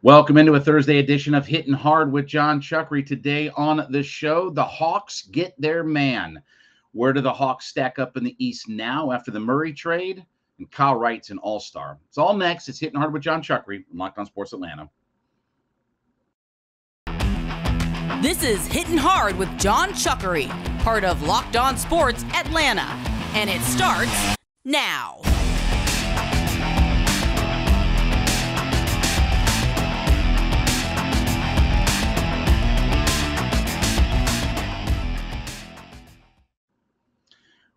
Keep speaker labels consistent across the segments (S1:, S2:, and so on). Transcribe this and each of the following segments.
S1: Welcome into a Thursday edition of Hittin' Hard with Jon Chuckery. Today on the show, the Hawks get their man. Where do the Hawks stack up in the East now after the Murray trade? And Kyle Wright's an all-star. It's all next. It's Hittin' Hard with Jon Chuckery on Locked On Sports Atlanta.
S2: This is Hittin' Hard with Jon Chuckery, part of Locked On Sports Atlanta. And it starts now.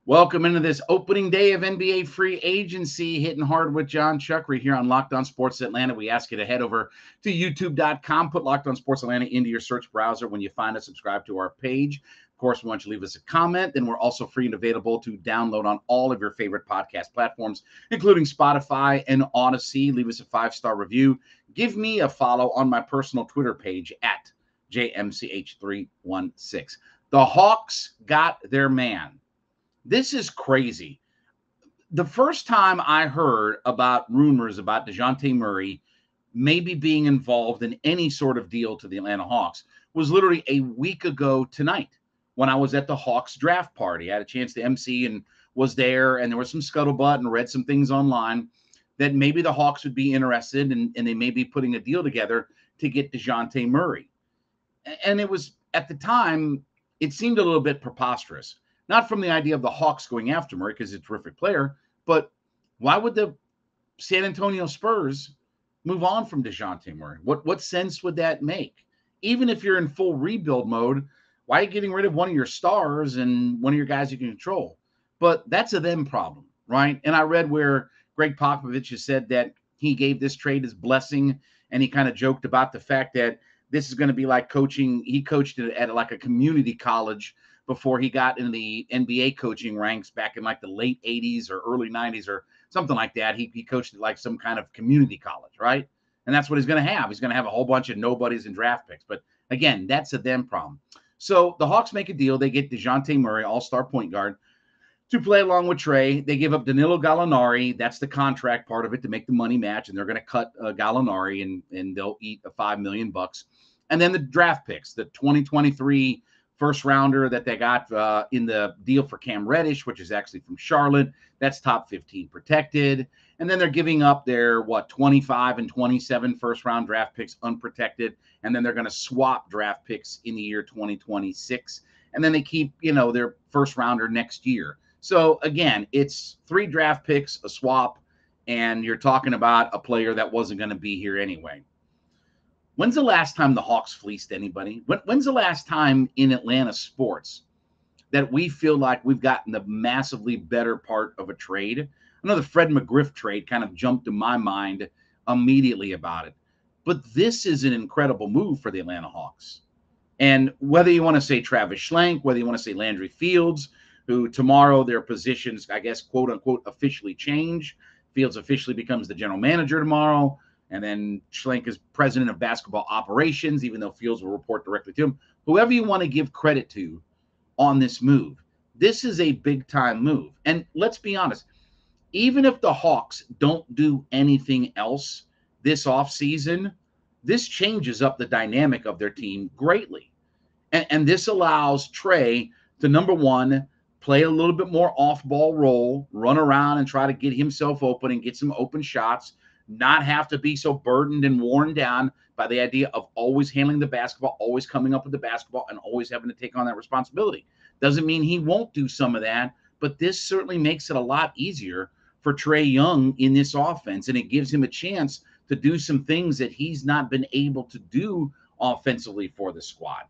S1: Welcome into this opening day of NBA free agency, Hitting Hard with Jon Chuckery here on Locked On Sports Atlanta. We ask you to head over to youtube.com, put Locked On Sports Atlanta into your search browser. When you find us, subscribe to our page. Of course, we want you to leave us a comment. Then we're also free and available to download on all of your favorite podcast platforms, including Spotify and Odyssey. Leave us a 5-star review. Give me a follow on my personal Twitter page at JMCH316. The Hawks got their man. This is crazy. The first time I heard about rumors about Dejounte Murray maybe being involved in any sort of deal to the Atlanta Hawks was literally a week ago tonight when I was at the Hawks draft party. I had a chance to MC and was there, and there was some scuttlebutt and read some things online that maybe the Hawks would be interested and they may be putting a deal together to get Dejounte Murray. And it was, at the time, it seemed a little bit preposterous. Not from the idea of the Hawks going after Murray because he's a terrific player, but why would the San Antonio Spurs move on from Dejounte Murray? What sense would that make? Even if you're in full rebuild mode, why are you getting rid of one of your stars and one of your guys you can control? But that's a them problem, right? And I read where Greg Popovich has said that he gave this trade his blessing, and he kind of joked about the fact that this is going to be like coaching. He coached at like a community college before he got into the NBA coaching ranks back in like the late 80s or early 90s or something like that. He coached at like some kind of community college, right? And that's what he's going to have. He's going to have a whole bunch of nobodies and draft picks. But again, that's a them problem. So the Hawks make a deal. They get Dejounte Murray, all-star point guard, to play along with Trey. They give up Danilo Gallinari. That's the contract part of it to make the money match. And they're going to cut Gallinari and they'll eat $5 million. And then the draft picks, the 2023 first rounder that they got in the deal for Cam Reddish, which is actually from Charlotte. That's top 15 protected. And then they're giving up their, 25 and 27 first round draft picks unprotected. And then they're going to swap draft picks in the year 2026. And then they keep, their first rounder next year. So again, it's 3 draft picks, a swap, and you're talking about a player that wasn't going to be here anyway. When's the last time the Hawks fleeced anybody? When's the last time in Atlanta sports that we feel like we've gotten the massively better part of a trade? I know the Fred McGriff trade kind of jumped to my mind immediately about it. But this is an incredible move for the Atlanta Hawks. And whether you want to say Travis Schlenk, whether you want to say Landry Fields, who tomorrow their positions, I guess, quote unquote, officially change. Fields officially becomes the general manager tomorrow. And then Schlenk is president of basketball operations, even though Fields will report directly to him. Whoever you want to give credit to on this move, this is a big-time move. And let's be honest, even if the Hawks don't do anything else this offseason, this changes up the dynamic of their team greatly. And this allows Trey to, number one, play a little bit more off-ball role, run around and try to get himself open and get some open shots, not have to be so burdened and worn down by the idea of always handling the basketball, always coming up with the basketball, and always having to take on that responsibility. Doesn't mean he won't do some of that, but this certainly makes it a lot easier for Trae Young in this offense, and it gives him a chance to do some things that he's not been able to do offensively for the squad.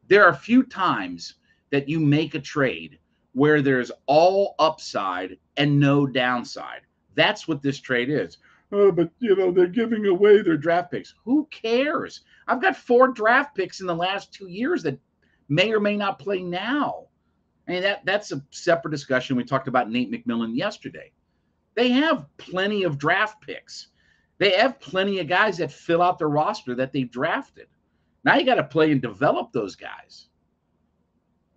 S1: There are a few times that you make a trade where there's all upside and no downside. That's what this trade is. Oh, but, they're giving away their draft picks. Who cares? I've got 4 draft picks in the last 2 years that may or may not play now. I mean, that's a separate discussion. We talked about Nate McMillan yesterday. They have plenty of draft picks. They have plenty of guys that fill out the roster that they've drafted. Now you got to play and develop those guys.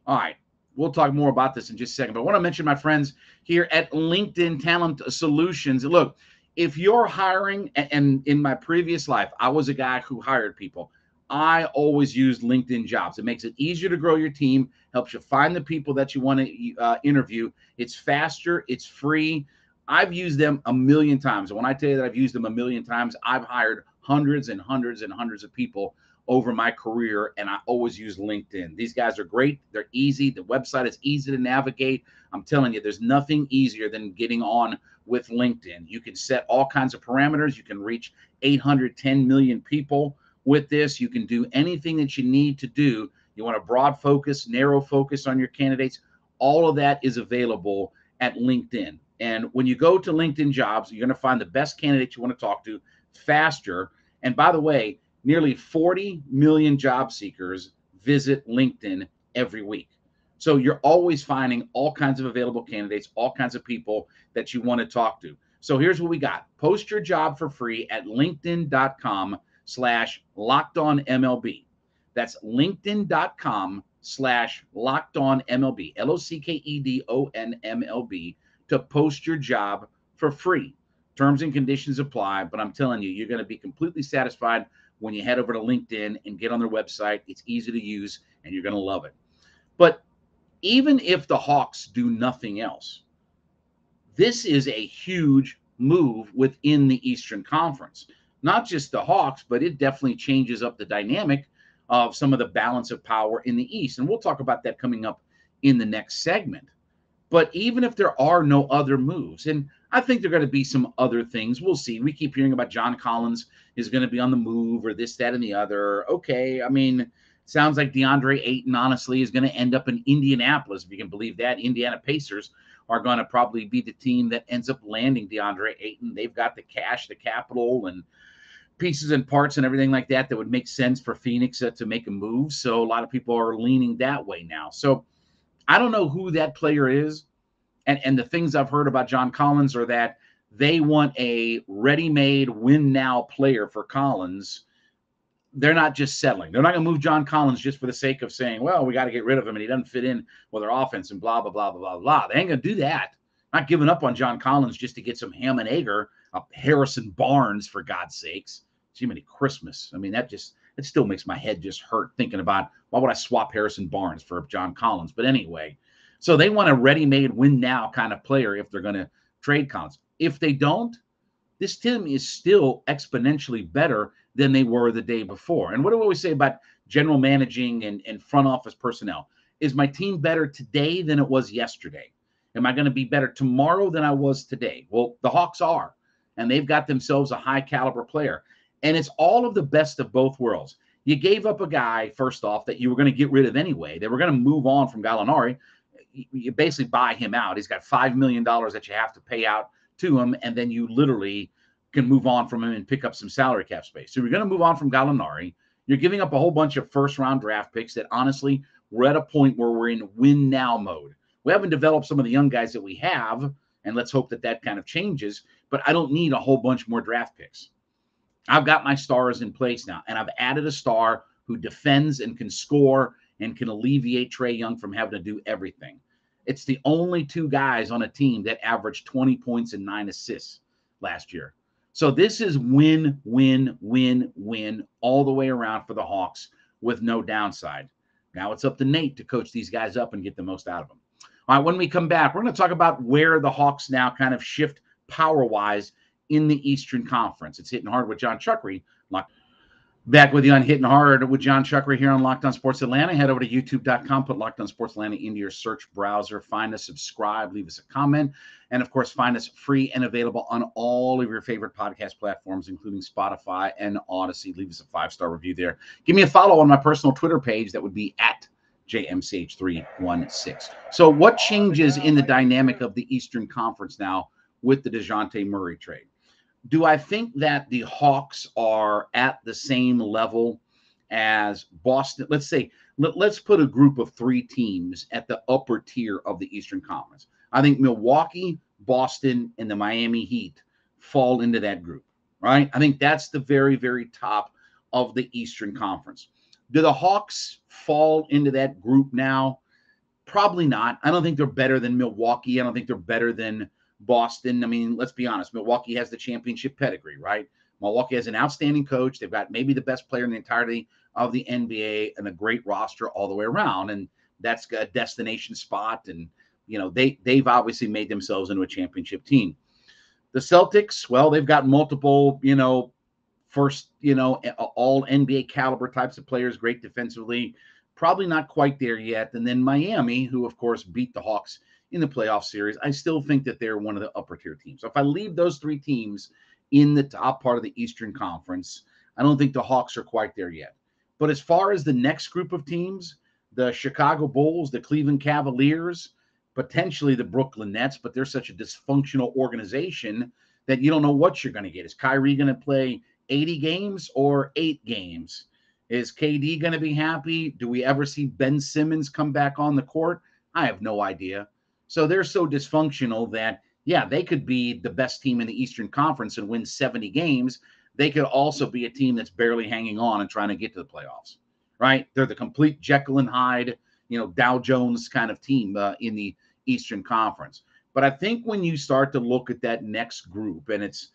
S1: All right. We'll talk more about this in just a second. But I want to mention my friends here at LinkedIn Talent Solutions. Look, if you're hiring, and in my previous life, I was a guy who hired people. I always used LinkedIn Jobs. It makes it easier to grow your team, helps you find the people that you want to interview. It's faster, it's free. I've used them a million times. And when I tell you that I've used them a million times, I've hired hundreds and hundreds and hundreds of people over my career, and I always use LinkedIn. These guys are great. They're easy. The website is easy to navigate. I'm telling you, there's nothing easier than getting on with LinkedIn. You can set all kinds of parameters. You can reach 810 million people with this. You can do anything that you need to do. You want a broad focus, narrow focus on your candidates. All of that is available at LinkedIn. And when you go to LinkedIn Jobs, you're going to find the best candidates you want to talk to faster. And by the way, nearly 40 million job seekers visit LinkedIn every week. So you're always finding all kinds of available candidates, all kinds of people that you want to talk to. So here's what we got. Post your job for free at linkedin.com/LockedOnMLB. That's linkedin.com/LockedOnMLB, LOCKEDONMLB, to post your job for free. Terms and conditions apply, but I'm telling you, you're going to be completely satisfied when you head over to LinkedIn and get on their website. It's easy to use, and you're going to love it. But even if the Hawks do nothing else, this is a huge move within the Eastern Conference. Not just the Hawks, but it definitely changes up the dynamic of some of the balance of power in the East. And we'll talk about that coming up in the next segment. But even if there are no other moves, and I think there are going to be some other things, we'll see. We keep hearing about John Collins is going to be on the move, or this, that, and the other. Okay, I mean, sounds like DeAndre Ayton, honestly, is going to end up in Indianapolis, if you can believe that. Indiana Pacers are going to probably be the team that ends up landing DeAndre Ayton. They've got the cash, the capital, and pieces and parts and everything like that would make sense for Phoenix to make a move. So a lot of people are leaning that way now. So I don't know who that player is. And the things I've heard about John Collins are that they want a ready-made win-now player for Collins. They're not just settling. They're not going to move John Collins just for the sake of saying, well, we got to get rid of him and he doesn't fit in with our offense and blah, blah, blah, blah, blah, blah. They ain't going to do that. Not giving up on John Collins just to get some ham and egger, Harrison Barnes, for God's sakes. Jiminy Christmas. I mean, it still makes my head just hurt thinking about, why would I swap Harrison Barnes for John Collins? But anyway, so they want a ready-made win-now kind of player if they're going to trade Collins. If they don't, this team is still exponentially better than they were the day before. And what do we always say about general managing and front office personnel? Is my team better today than it was yesterday? Am I going to be better tomorrow than I was today? Well, the Hawks are, and they've got themselves a high-caliber player. And it's all of the best of both worlds. You gave up a guy, first off, that you were going to get rid of anyway. They were going to move on from Gallinari. You basically buy him out. He's got $5 million that you have to pay out to him, and then you literally can move on from him and pick up some salary cap space. So you're going to move on from Gallinari. You're giving up a whole bunch of first-round draft picks that, honestly, we're at a point where we're in win-now mode. We haven't developed some of the young guys that we have, and let's hope that kind of changes, but I don't need a whole bunch more draft picks. I've got my stars in place now, and I've added a star who defends and can score and can alleviate Trae Young from having to do everything. It's the only two guys on a team that averaged 20 points and 9 assists last year. So this is win, win, win, win all the way around for the Hawks with no downside. Now it's up to Nate to coach these guys up and get the most out of them. All right, when we come back, we're going to talk about where the Hawks now kind of shift power-wise in the Eastern Conference. It's Hittin' Hard with Jon Chuckery. Back with you on Hittin' Hard with Jon Chuckery here on Locked On Sports Atlanta. Head over to youtube.com, put Locked On Sports Atlanta into your search browser. Find us, subscribe, leave us a comment. And, of course, find us free and available on all of your favorite podcast platforms, including Spotify and Odyssey. Leave us a 5-star review there. Give me a follow on my personal Twitter page. That would be at JMCH316. So what changes in the dynamic of the Eastern Conference now with the Dejounte Murray trade? Do I think that the Hawks are at the same level as Boston? Let's say, let's put a group of 3 teams at the upper tier of the Eastern Conference. I think Milwaukee, Boston, and the Miami Heat fall into that group, right? I think that's the very, very top of the Eastern Conference. Do the Hawks fall into that group now? Probably not. I don't think they're better than Milwaukee. I don't think they're better than Boston. I mean, let's be honest. Milwaukee has the championship pedigree, right? Milwaukee has an outstanding coach. They've got maybe the best player in the entirety of the NBA and a great roster all the way around. And that's a destination spot. And, they've obviously made themselves into a championship team. The Celtics, well, they've got multiple, first, all NBA caliber types of players, great defensively, probably not quite there yet. And then Miami, who, of course, beat the Hawks in the playoff series. I still think that they're one of the upper tier teams. So if I leave those three teams in the top part of the Eastern Conference, I don't think the Hawks are quite there yet. But as far as the next group of teams, the Chicago Bulls, the Cleveland Cavaliers, potentially the Brooklyn Nets, but they're such a dysfunctional organization that you don't know what you're going to get. Is Kyrie going to play 80 games or 8 games? Is KD going to be happy? Do we ever see Ben Simmons come back on the court? I have no idea. So they're so dysfunctional that, yeah, they could be the best team in the Eastern Conference and win 70 games. They could also be a team that's barely hanging on and trying to get to the playoffs, right? They're the complete Jekyll and Hyde, Dow Jones kind of team in the Eastern Conference. But I think when you start to look at that next group, and it's,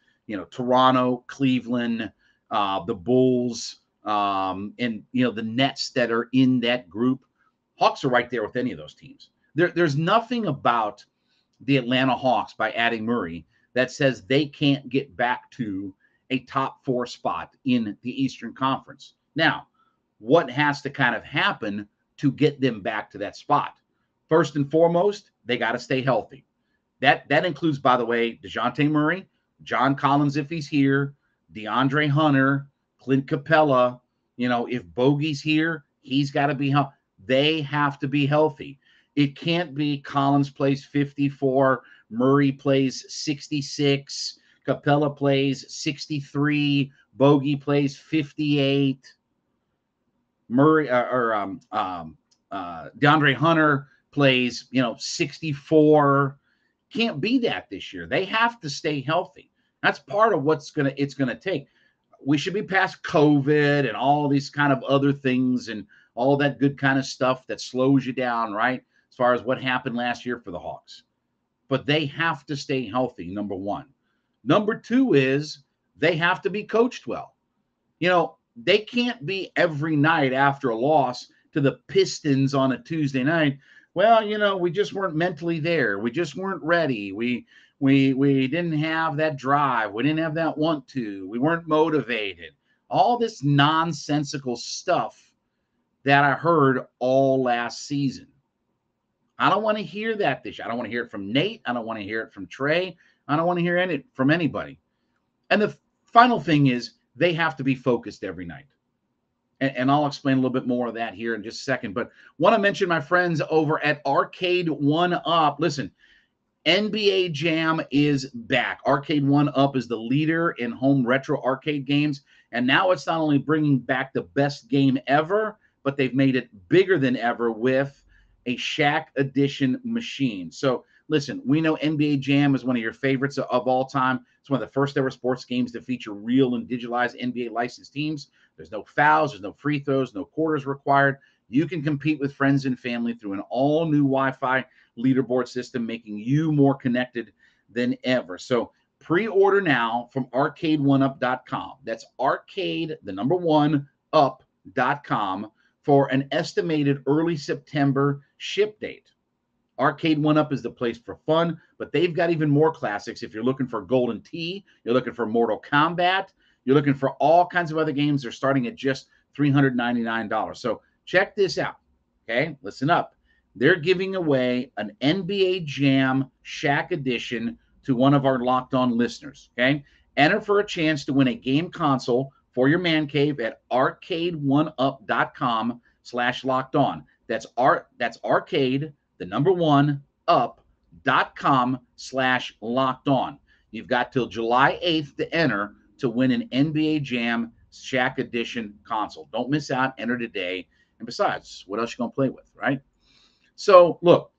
S1: Toronto, Cleveland, the Bulls, and, the Nets that are in that group, Hawks are right there with any of those teams. There's nothing about the Atlanta Hawks by adding Murray that says they can't get back to a top 4 spot in the Eastern Conference. Now, what has to kind of happen to get them back to that spot? First and foremost, they got to stay healthy. That includes, by the way, Dejounte Murray, John Collins if he's here, DeAndre Hunter, Clint Capella. If Bogey's here, he's got to be healthy. They have to be healthy. It can't be Collins plays 54, Murray plays 66, Capella plays 63, Bogey plays 58, DeAndre Hunter plays, 64. Can't be that this year. They have to stay healthy. That's part of it's going to take. We should be past COVID and all these kind of other things and all that good kind of stuff that slows you down, right? As far as what happened last year for the Hawks. But they have to stay healthy, number one. Number two is they have to be coached well. They can't be every night after a loss to the Pistons on a Tuesday night. Well, we just weren't mentally there. We just weren't ready. We didn't have that drive. We didn't have that want to. We weren't motivated. All this nonsensical stuff that I heard all last season. I don't want to hear that this year. I don't want to hear it from Nate. I don't want to hear it from Trey. I don't want to hear it from anybody. And the final thing is they have to be focused every night. And I'll explain a little bit more of that here in just a second. But want to mention my friends over at Arcade 1-Up. Listen, NBA Jam is back. Arcade 1-Up is the leader in home retro arcade games. And now it's not only bringing back the best game ever, but they've made it bigger than ever with a Shaq Edition machine. So listen, we know NBA Jam is one of your favorites of all time. It's one of the first ever sports games to feature real and digitalized NBA licensed teams. There's no fouls, there's no free throws, no quarters required. You can compete with friends and family through an all-new Wi-Fi leaderboard system, making you more connected than ever. So pre-order now from arcade1up.com. That's arcade, the number 1, up.com for an estimated early September ship date. Arcade 1-Up is the place for fun, but they've got even more classics. If you're looking for Golden Tee, you're looking for Mortal Kombat, you're looking for all kinds of other games, they're starting at just $399. So check this out, okay? Listen up. They're giving away an NBA Jam Shaq Edition to one of our Locked On listeners, okay? Enter for a chance to win a game console for your man cave at arcade1up.com/lockedon. That's arcade, the number 1, up.com/lockedon. You've got till July 8th to enter to win an NBA Jam Shaq Edition console. Don't miss out. Enter today. And besides, what else you going to play with, right? So, look,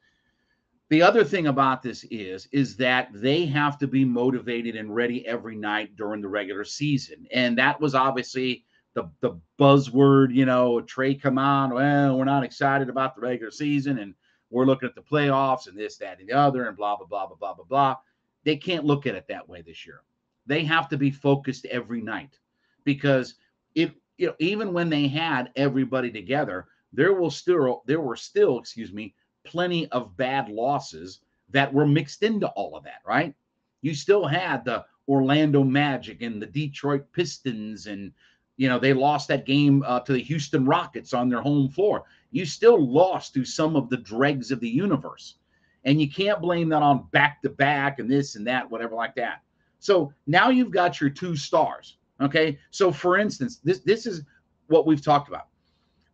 S1: the other thing about this is that they have to be motivated and ready every night during the regular season. And that was obviously the buzzword, Trey come on, well, we're not excited about the regular season, and we're looking at the playoffs and this, that, and the other, and blah, blah, blah, blah, blah, blah, blah. they can't look at it that way this year. They have to be focused every night, because even when they had everybody together, there were still, plenty of bad losses that were mixed into all of that, right? You still had the Orlando Magic and the Detroit Pistons, and they lost that game to the Houston Rockets on their home floor. You still lost to some of the dregs of the universe, and you can't blame that on back-to-back and this and that, whatever like that. So now you've got your two stars, okay? So, for instance, this is what we've talked about.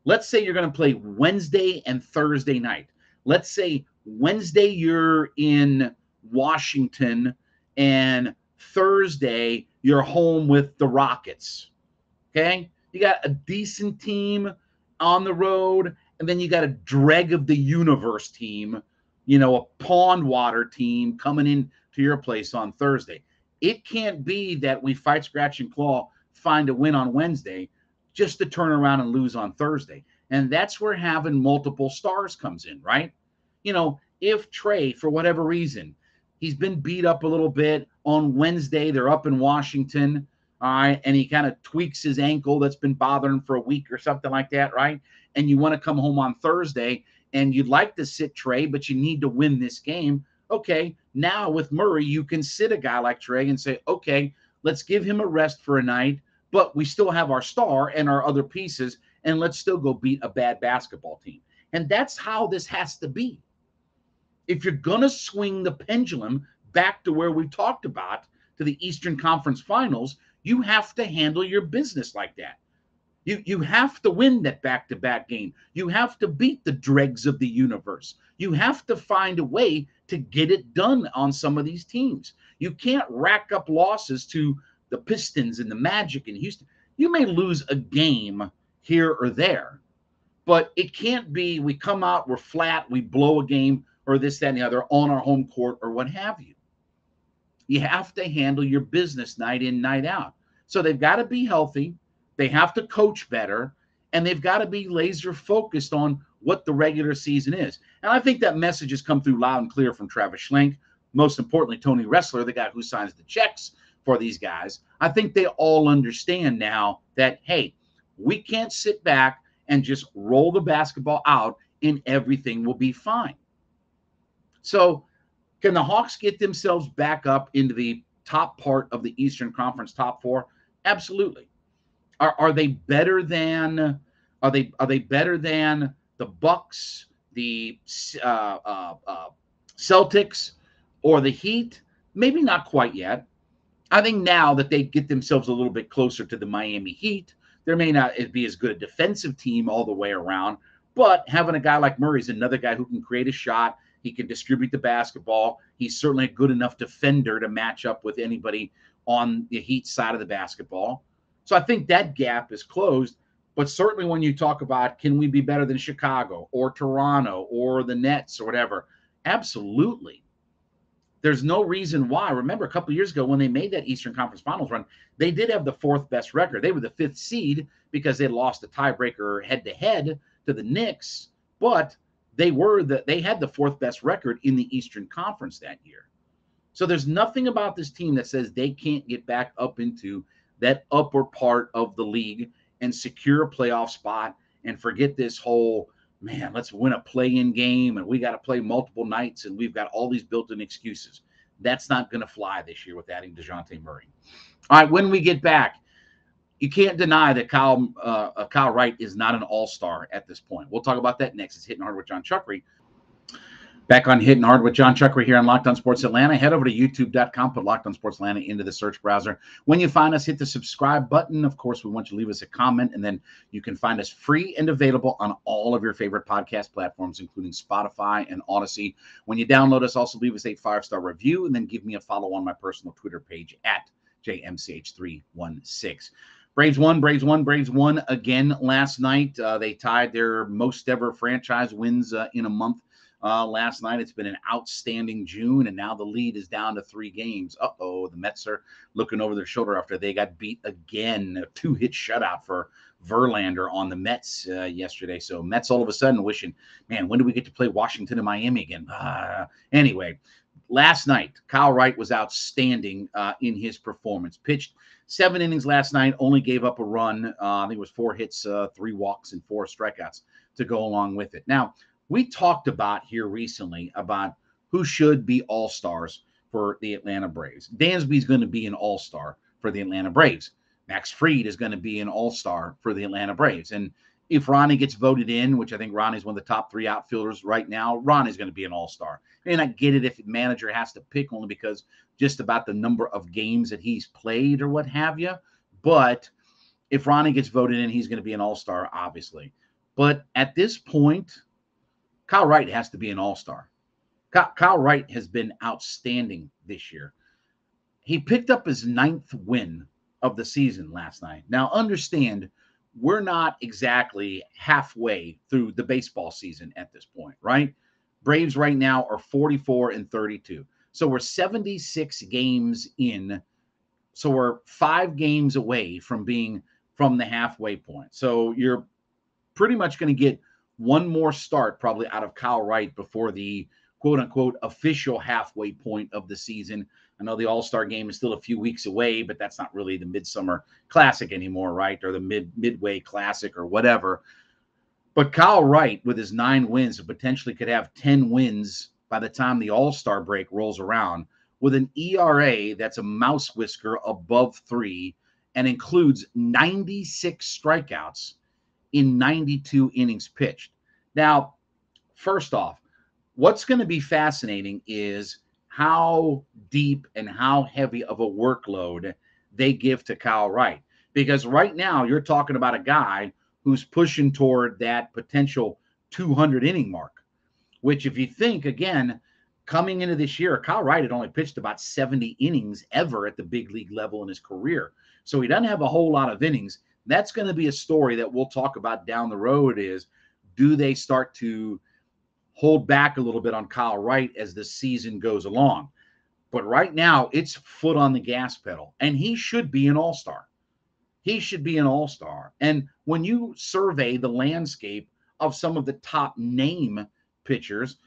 S1: Let's say you're going to play Wednesday and Thursday night. Let's say Wednesday you're in Washington and Thursday you're home with the Rockets, okay? You got a decent team on the road, and then you got a dreg of the universe team, a pond water team coming in to your place on Thursday. It can't be that we fight, scratch, and claw, find a win on Wednesday just to turn around and lose on Thursday. And that's where having multiple stars comes in, right? If Trey, for whatever reason, he's been beat up a little bit on Wednesday, they're up in Washington, all right, and he kind of tweaks his ankle that's been bothering him for a week or something like that, right? And you want to come home on Thursday, and you'd like to sit Trey, but you need to win this game. Okay, now with Murray, you can sit a guy like Trey and say, okay, let's give him a rest for a night, but we still have our star and our other pieces, and let's still go beat a bad basketball team. And that's how this has to be. If you're going to swing the pendulum back to where we talked about, to the Eastern Conference Finals, you have to handle your business like that. You have to win that back-to-back game. You have to beat the dregs of the universe. You have to find a way to get it done on some of these teams. You can't rack up losses to the Pistons and the Magic and Houston. You may lose a game here or there, but it can't be we come out, we're flat, we blow a game or this, that, and the other on our home court or what have you. You have to handle your business night in, night out. So they've got to be healthy. They have to coach better, and they've got to be laser focused on what the regular season is. And I think that message has come through loud and clear from Travis Schlenk. Most importantly, Tony Ressler, the guy who signs the checks for these guys. I think they all understand now that, hey, we can't sit back and just roll the basketball out and everything will be fine. So can the Hawks get themselves back up into the top part of the Eastern Conference top four? Absolutely. Are they better than the Bucks, the Celtics, or the Heat? Maybe not quite yet. I think now that they get themselves a little bit closer to the Miami Heat, there may not be as good a defensive team all the way around, but having a guy like Murray is another guy who can create a shot. He can distribute the basketball. He's certainly a good enough defender to match up with anybody on the Heat side of the basketball. So I think that gap is closed. But certainly when you talk about, can we be better than Chicago or Toronto or the Nets or whatever? Absolutely. There's no reason why. Remember, a couple of years ago when they made that Eastern Conference Finals run, they did have the fourth best record. They were the fifth seed because they lost a tiebreaker head-to-head to the Knicks, but they had the fourth best record in the Eastern Conference that year. So there's nothing about this team that says they can't get back up into that upper part of the league and secure a playoff spot and forget this whole, man, let's win a play-in game and we got to play multiple nights and we've got all these built-in excuses. That's not going to fly this year with adding Dejounte Murray. All right, when we get back, you can't deny that Kyle Wright is not an all-star at this point. We'll talk about that next. It's Hittin' Hard with Jon Chuckery. Back on Hittin' Hard with Jon Chuckery here on Locked On Sports Atlanta. Head over to youtube.com, put Locked On Sports Atlanta into the search browser. When you find us, hit the subscribe button. Of course, we want you to leave us a comment, and then you can find us free and available on all of your favorite podcast platforms, including Spotify and Odyssey. When you download us, also leave us a 5-star review, and then give me a follow on my personal Twitter page at JMCH316. Braves won again last night. They tied their most ever franchise wins in a month. Last night. It's been an outstanding June, and now the lead is down to 3 games. The Mets are looking over their shoulder after they got beat again. A 2-hit shutout for Verlander on the Mets yesterday. So Mets all of a sudden wishing, man, when do we get to play Washington and Miami again? Anyway, last night, Kyle Wright was outstanding in his performance. Pitched 7 innings last night, only gave up a run. I think it was 4 hits, 3 walks, and 4 strikeouts to go along with it. Now, we talked about here recently about who should be all-stars for the Atlanta Braves. Dansby's going to be an all-star for the Atlanta Braves. Max Fried is going to be an all-star for the Atlanta Braves. And if Ronnie gets voted in, which I think Ronnie's one of the top 3 outfielders right now, Ronnie's going to be an all-star. And I get it if the manager has to pick only because just about the number of games that he's played or what have you. But if Ronnie gets voted in, he's going to be an all-star, obviously. But at this point, Kyle Wright has to be an all-star. Kyle Wright has been outstanding this year. He picked up his 9th win of the season last night. Now, understand, we're not exactly halfway through the baseball season at this point, right? Braves right now are 44-32. So we're 76 games in. So we're 5 games away from being from the halfway point. So you're pretty much going to get one more start probably out of Kyle Wright before the quote-unquote official halfway point of the season. I know the All-Star game is still a few weeks away, but that's not really the Midsummer Classic anymore, right? Or the Midway Classic or whatever. But Kyle Wright, with his 9 wins, potentially could have 10 wins by the time the All-Star break rolls around, with an ERA that's a mouse whisker above 3 and includes 96 strikeouts in 92 innings pitched. Now, first off, what's going to be fascinating is how deep and how heavy of a workload they give to Kyle Wright. Because right now you're talking about a guy who's pushing toward that potential 200 inning mark, which if you think, again, coming into this year, Kyle Wright had only pitched about 70 innings ever at the big league level in his career. So he doesn't have a whole lot of innings. That's going to be a story that we'll talk about down the road is, do they start to hold back a little bit on Kyle Wright as the season goes along? But right now, it's foot on the gas pedal, and he should be an all-star. He should be an all-star. And when you survey the landscape of some of the top name pitchers,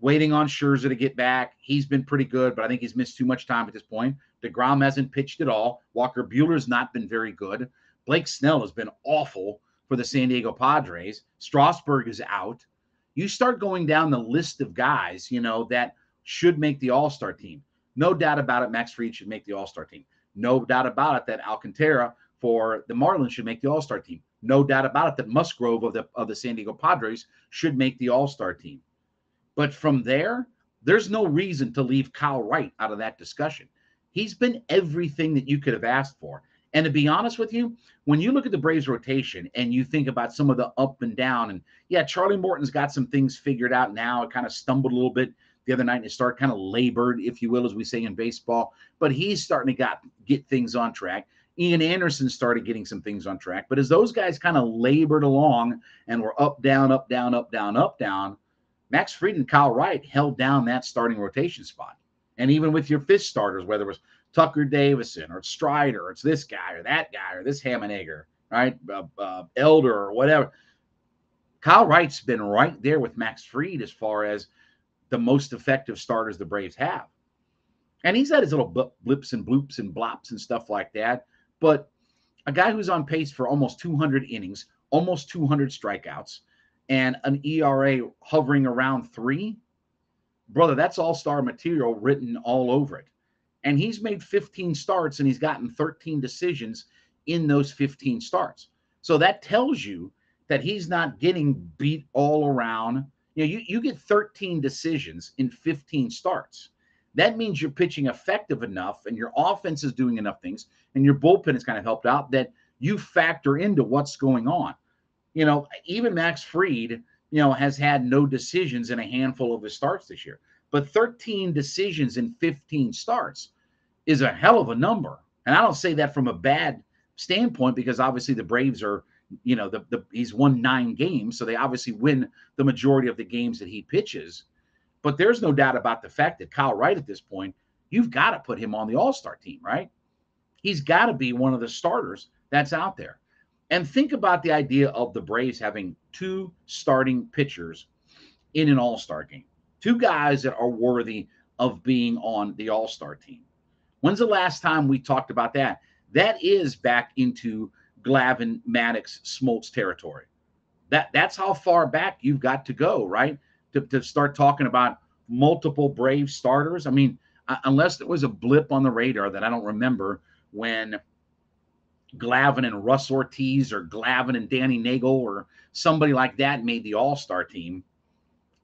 S1: waiting on Scherzer to get back, he's been pretty good, but I think he's missed too much time at this point. DeGrom hasn't pitched at all. Walker Buehler's not been very good. Blake Snell has been awful for the San Diego Padres. Strasburg is out. You start going down the list of guys, that should make the All-Star team. No doubt about it, Max Fried should make the All-Star team. No doubt about it that Alcantara for the Marlins should make the All-Star team. No doubt about it that Musgrove of the San Diego Padres should make the All-Star team. But from there, there's no reason to leave Kyle Wright out of that discussion. He's been everything that you could have asked for. And to be honest with you, when you look at the Braves rotation and you think about some of the up and down, and yeah, Charlie Morton's got some things figured out now. It kind of stumbled a little bit the other night and it started kind of labored, if you will, as we say in baseball. But he's starting to get things on track. Ian Anderson started getting some things on track. But as those guys kind of labored along and were up, down, up, down, up, down, up, down, Max Fried and Kyle Wright held down that starting rotation spot. And even with your fifth starters, whether it was Tucker Davison or Strider, or it's this guy or that guy or this Hammenegger, right? Elder or whatever. Kyle Wright's been right there with Max Fried as far as the most effective starters the Braves have. And he's had his little blips and bloops and blops and stuff like that. But a guy who's on pace for almost 200 innings, almost 200 strikeouts, and an ERA hovering around 3, brother, that's all-star material written all over it. And he's made 15 starts and he's gotten 13 decisions in those 15 starts. So that tells you that he's not getting beat all around. You get 13 decisions in 15 starts. That means you're pitching effective enough and your offense is doing enough things and your bullpen has kind of helped out that you factor into what's going on. Even Max Fried, has had no decisions in a handful of his starts this year. But 13 decisions in 15 starts is a hell of a number. And I don't say that from a bad standpoint because obviously the Braves are, he's won 9 games. So they obviously win the majority of the games that he pitches. But there's no doubt about the fact that Kyle Wright at this point, you've got to put him on the all-star team, right? He's got to be one of the starters that's out there. And think about the idea of the Braves having 2 starting pitchers in an all-star game. 2 guys that are worthy of being on the All-Star team. When's the last time we talked about that? That is back into Glavine, Maddox, Smoltz territory. That's how far back you've got to go, right? To start talking about multiple Brave starters. I mean, unless there was a blip on the radar that I don't remember when Glavine and Russ Ortiz or Glavine and Danny Nagel or somebody like that made the All-Star team.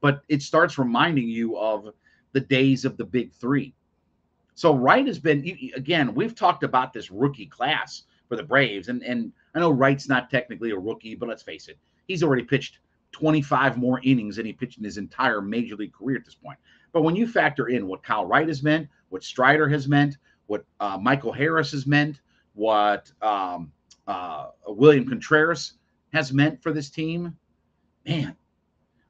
S1: But it starts reminding you of the days of the big three. So Wright has been, again, we've talked about this rookie class for the Braves. And I know Wright's not technically a rookie, but let's face it, he's already pitched 25 more innings than he pitched in his entire major league career at this point. But when you factor in what Kyle Wright has meant, what Strider has meant, what Michael Harris has meant, what William Contreras has meant for this team, man,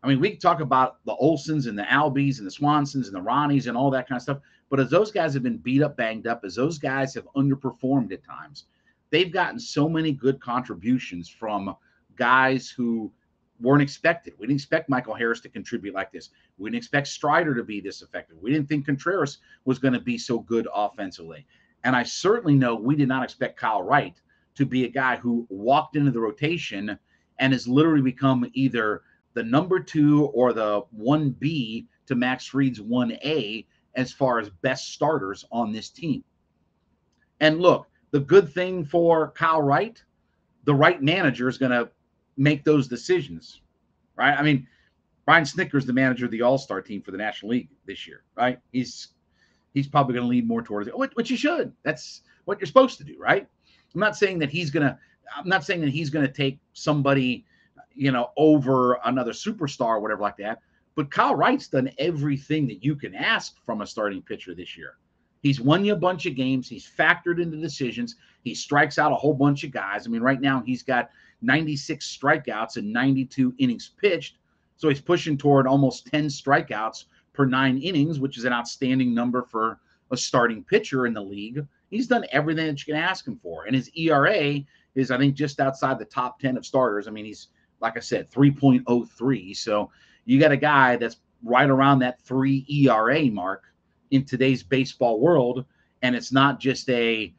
S1: I mean, we can talk about the Olsons and the Albies and the Swansons and the Ronnies and all that kind of stuff. But as those guys have been beat up, banged up, as those guys have underperformed at times, they've gotten so many good contributions from guys who weren't expected. We didn't expect Michael Harris to contribute like this. We didn't expect Strider to be this effective. We didn't think Contreras was going to be so good offensively. And I certainly know we did not expect Kyle Wright to be a guy who walked into the rotation and has literally become either the number 2 or the 1B to Max Fried's 1A as far as best starters on this team. And look, the good thing for Kyle Wright, the right manager is going to make those decisions, right? I mean, Brian Snitker's the manager of the All-Star team for the National League this year, right? He's probably going to lean more towards it, which you should. That's what you're supposed to do, right? I'm not saying that he's going to take somebody, over another superstar or whatever like that. But Kyle Wright's done everything that you can ask from a starting pitcher this year. He's won you a bunch of games. He's factored into decisions. He strikes out a whole bunch of guys. I mean, right now he's got 96 strikeouts and 92 innings pitched. So he's pushing toward almost 10 strikeouts per 9 innings, which is an outstanding number for a starting pitcher in the league. He's done everything that you can ask him for. And his ERA is, I think, just outside the top 10 of starters. I mean, he's, like I said, 3.03. So you got a guy that's right around that 3 ERA mark in today's baseball world. And it's not just a,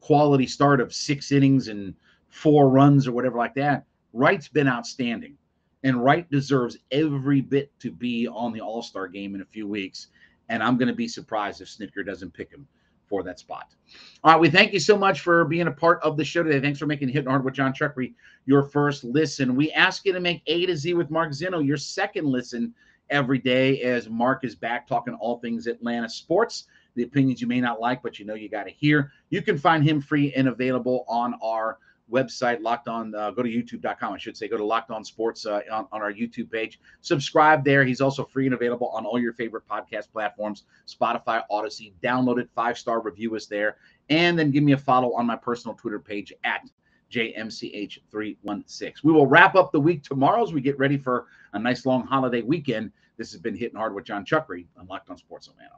S1: quality start of 6 innings and 4 runs or whatever like that. Wright's been outstanding. And Wright deserves every bit to be on the All-Star game in a few weeks. And I'm going to be surprised if Snitker doesn't pick him for that spot. All right, we thank you so much for being a part of the show today. Thanks for making Hittin' Hard with Jon Chuckery your first listen. We ask you to make A to Z with Mark Zinno your second listen every day, as Mark is back talking all things Atlanta sports, the opinions you may not like, but you got to hear. You can find him free and available on our website, Locked On. Go to youtube.com. I should say, go to Locked On Sports on our YouTube page. Subscribe there. He's also free and available on all your favorite podcast platforms, Spotify, Odyssey. Download it, 5-star review us there, and then give me a follow on my personal Twitter page at JMCH316. We will wrap up the week tomorrow as we get ready for a nice long holiday weekend. This has been Hittin' Hard with Jon Chuckery on Locked On Sports Atlanta.